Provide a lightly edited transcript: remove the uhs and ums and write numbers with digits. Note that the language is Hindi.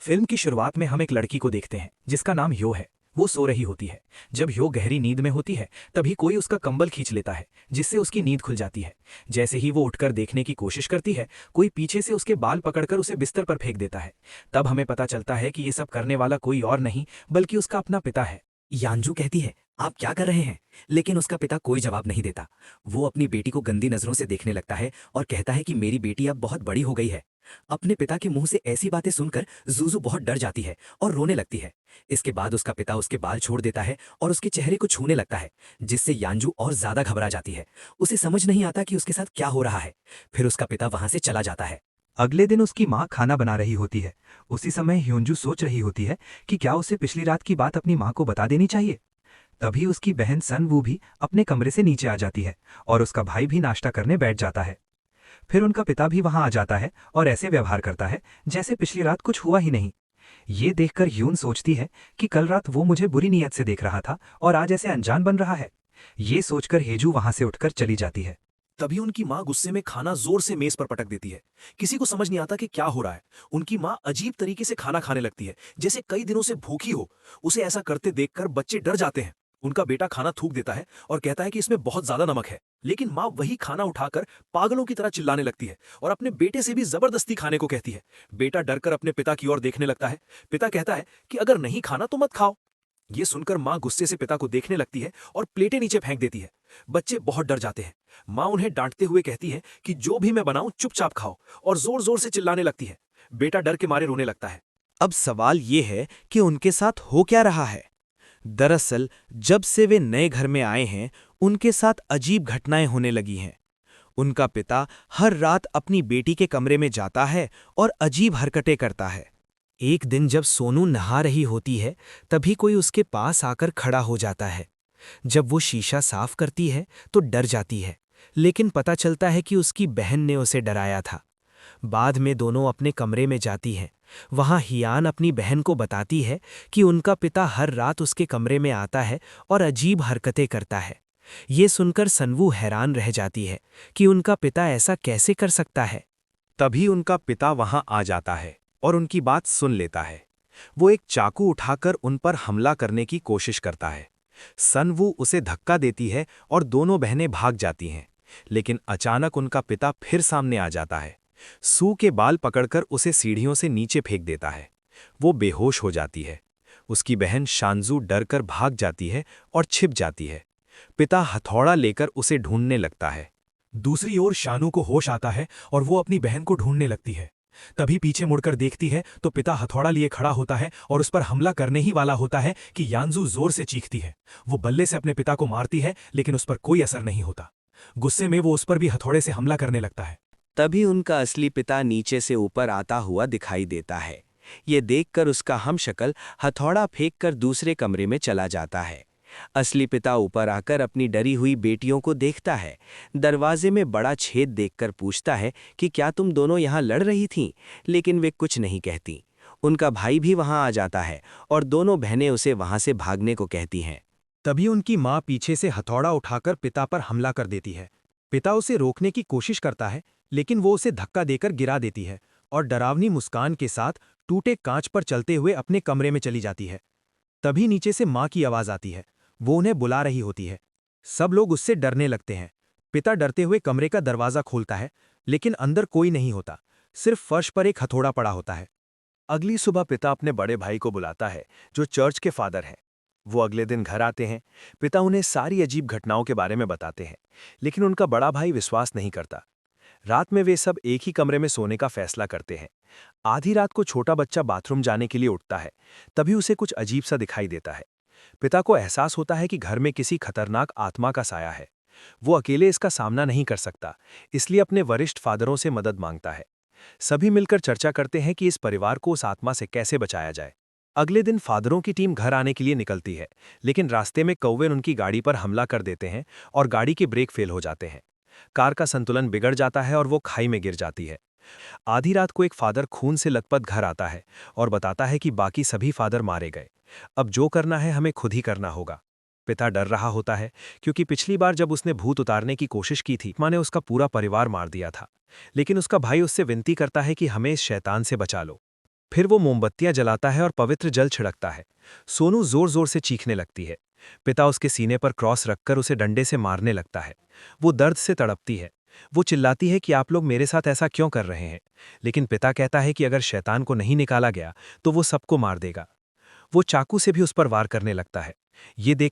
फिल्म की शुरुआत में हम एक लड़की को देखते हैं जिसका नाम ह्यो है। वो सो रही होती है। जब ह्यो गहरी नींद में होती है तभी कोई उसका कंबल खींच लेता है जिससे उसकी नींद खुल जाती है। जैसे ही वो उठकर देखने की कोशिश करती है कोई पीछे से उसके बाल पकड़कर उसे बिस्तर पर फेंक देता है। तब हमें पता चलता है कि ये सब करने वाला कोई और नहीं बल्कि उसका अपना पिता है। यांजू कहती है, आप क्या कर रहे हैं? लेकिन उसका पिता कोई जवाब नहीं देता। वो अपनी बेटी को गंदी नजरों से देखने लगता है और कहता है कि मेरी बेटी अब बहुत बड़ी हो गई है। अपने पिता के मुंह से ऐसी बातें सुनकर जूजू बहुत डर जाती है और रोने लगती है। इसके बाद उसका पिता उसके बाल छोड़ देता है और उसके चेहरे को छूने लगता है, जिससे यांजू और ज्यादा घबरा जाती है। उसे समझ नहीं आता कि उसके साथ क्या हो रहा है। फिर उसका पिता वहां से चला जाता है। अगले दिन उसकी माँ खाना बना रही होती है। उसी समय ह्योंजू सोच रही होती है कि क्या उसे पिछली रात की बात अपनी माँ को बता देनी चाहिए। तभी उसकी बहन सन वू भी अपने कमरे से नीचे आ जाती है और उसका भाई भी नाश्ता करने बैठ जाता है। फिर उनका पिता भी वहां आ जाता है और ऐसे व्यवहार करता है जैसे पिछली रात कुछ हुआ ही नहीं। ये देखकर ह्यून सोचती है कि कल रात वो मुझे बुरी नीयत से देख रहा था और आज ऐसे अनजान बन रहा है। ये सोचकर हेजू वहां से उठकर चली जाती है। तभी उनकी माँ गुस्से में खाना जोर से मेज पर पटक देती है। किसी को समझ नहीं आता कि क्या हो रहा है। उनकी माँ अजीब तरीके से खाना खाने लगती है जैसे कई दिनों से भूखी हो। उसे ऐसा करते देखकर बच्चे डर जाते हैं। उनका बेटा खाना थूक देता है और कहता है कि इसमें बहुत ज्यादा नमक है। लेकिन माँ वही खाना उठाकर पागलों की तरह चिल्लाने लगती है और अपने बेटे से भी जबरदस्ती खाने को कहती है। बेटा डरकर अपने पिता की ओर देखने लगता है। पिता कहता है कि अगर नहीं खाना तो मत खाओ। ये सुनकर माँ गुस्से से पिता को देखने लगती है और प्लेटें नीचे फेंक देती है। बच्चे बहुत डर जाते हैं। माँ उन्हें डांटते हुए कहती है कि जो भी मैं बनाऊं चुपचाप खाओ, और जोर जोर से चिल्लाने लगती है। बेटा डर के मारे रोने लगता है। अब सवाल ये है कि उनके साथ हो क्या रहा है। दरअसल जब से वे नए घर में आए हैं उनके साथ अजीब घटनाएं होने लगी हैं। उनका पिता हर रात अपनी बेटी के कमरे में जाता है और अजीब हरकतें करता है। एक दिन जब सोनू नहा रही होती है तभी कोई उसके पास आकर खड़ा हो जाता है। जब वो शीशा साफ करती है तो डर जाती है, लेकिन पता चलता है कि उसकी बहन ने उसे डराया था। बाद में दोनों अपने कमरे में जाती हैं। वहां हियान अपनी बहन को बताती है कि उनका पिता हर रात उसके कमरे में आता है और अजीब हरकतें करता है। ये सुनकर सनवू हैरान रह जाती है कि उनका पिता ऐसा कैसे कर सकता है। तभी उनका पिता वहां आ जाता है और उनकी बात सुन लेता है। वो एक चाकू उठाकर उन पर हमला करने की कोशिश करता है। सनवू उसे धक्का देती है और दोनों बहनें भाग जाती हैं, लेकिन अचानक उनका पिता फिर सामने आ जाता है। सू के बाल पकड़कर उसे सीढ़ियों से नीचे फेंक देता है। वो बेहोश हो जाती है। उसकी बहन शांजू डरकर भाग जाती है और छिप जाती है। पिता हथौड़ा लेकर उसे ढूंढने लगता है। दूसरी ओर शानू को होश आता है और वो अपनी बहन को ढूंढने लगती है। तभी पीछे मुड़कर देखती है तो पिता हथौड़ा लिए खड़ा होता है और उस पर हमला करने ही वाला होता है कि यांजू जोर से चीखती है। वो बल्ले से अपने पिता को मारती है लेकिन उस पर कोई असर नहीं होता। गुस्से में वो उस पर भी हथौड़े से हमला करने लगता है। तभी उनका असली पिता नीचे से ऊपर आता हुआ दिखाई देता है। ये देखकर उसका हमशक्ल हथौड़ा फेंककर दूसरे कमरे में चला जाता है। असली पिता ऊपर आकर अपनी डरी हुई बेटियों को देखता है। दरवाजे में बड़ा छेद देखकर पूछता है कि क्या तुम दोनों यहाँ लड़ रही थीं, लेकिन वे कुछ नहीं कहती। उनका भाई भी वहां आ जाता है और दोनों बहनें उसे वहां से भागने को कहती हैं। तभी उनकी माँ पीछे से हथौड़ा उठाकर पिता पर हमला कर देती है। पिता उसे रोकने की कोशिश करता है लेकिन वो उसे धक्का देकर गिरा देती है और डरावनी मुस्कान के साथ टूटे कांच पर चलते हुए अपने कमरे में चली जाती है। तभी नीचे से माँ की आवाज आती है। वो उन्हें बुला रही होती है। सब लोग उससे डरने लगते हैं। पिता डरते हुए कमरे का दरवाजा खोलता है लेकिन अंदर कोई नहीं होता, सिर्फ फर्श पर एक हथौड़ा पड़ा होता है। अगली सुबह पिता अपने बड़े भाई को बुलाता है जो चर्च के फादर हैं। वो अगले दिन घर आते हैं। पिता उन्हें सारी अजीब घटनाओं के बारे में बताते हैं, लेकिन उनका बड़ा भाई विश्वास नहीं करता। रात में वे सब एक ही कमरे में सोने का फैसला करते हैं। आधी रात को छोटा बच्चा बाथरूम जाने के लिए उठता है। तभी उसे कुछ अजीब सा दिखाई देता है। पिता को एहसास होता है कि घर में किसी खतरनाक आत्मा का साया है। वो अकेले इसका सामना नहीं कर सकता, इसलिए अपने वरिष्ठ फादरों से मदद मांगता है। सभी मिलकर चर्चा करते हैं कि इस परिवार को उस आत्मा से कैसे बचाया जाए। अगले दिन फादरों की टीम घर आने के लिए निकलती है, लेकिन रास्ते में कौवे उनकी गाड़ी पर हमला कर देते हैं और गाड़ी के ब्रेक फेल हो जाते हैं। कार का संतुलन बिगड़ जाता है और वो खाई में गिर जाती है। आधी रात को एक फादर खून से लथपथ घर आता है और बताता है कि बाकी सभी फादर मारे गए। अब जो करना है हमें खुद ही करना होगा। पिता डर रहा होता है क्योंकि पिछली बार जब उसने भूत उतारने की कोशिश की थी माँ ने उसका पूरा परिवार मार दिया था। लेकिन उसका भाई उससे विनती करता है कि हमें इस शैतान से बचा लो। फिर वो मोमबत्तियां जलाता है और पवित्र जल छिड़कता है। सोनू जोर जोर से चीखने लगती है। पिता उसके सीने पर क्रॉस रखकर उसे डंडे से मारने लगता है। वो दर्द से तड़पती है। वो चिल्लाती है कि आप लोग मेरे साथ ऐसा क्यों कर रहे हैं, लेकिन पिता कहता है कि अगर शैतान को नहीं निकाला गया तो वो सबको मार देगा। वो चाकू से भी उस पर वार करने लगता है। ये देख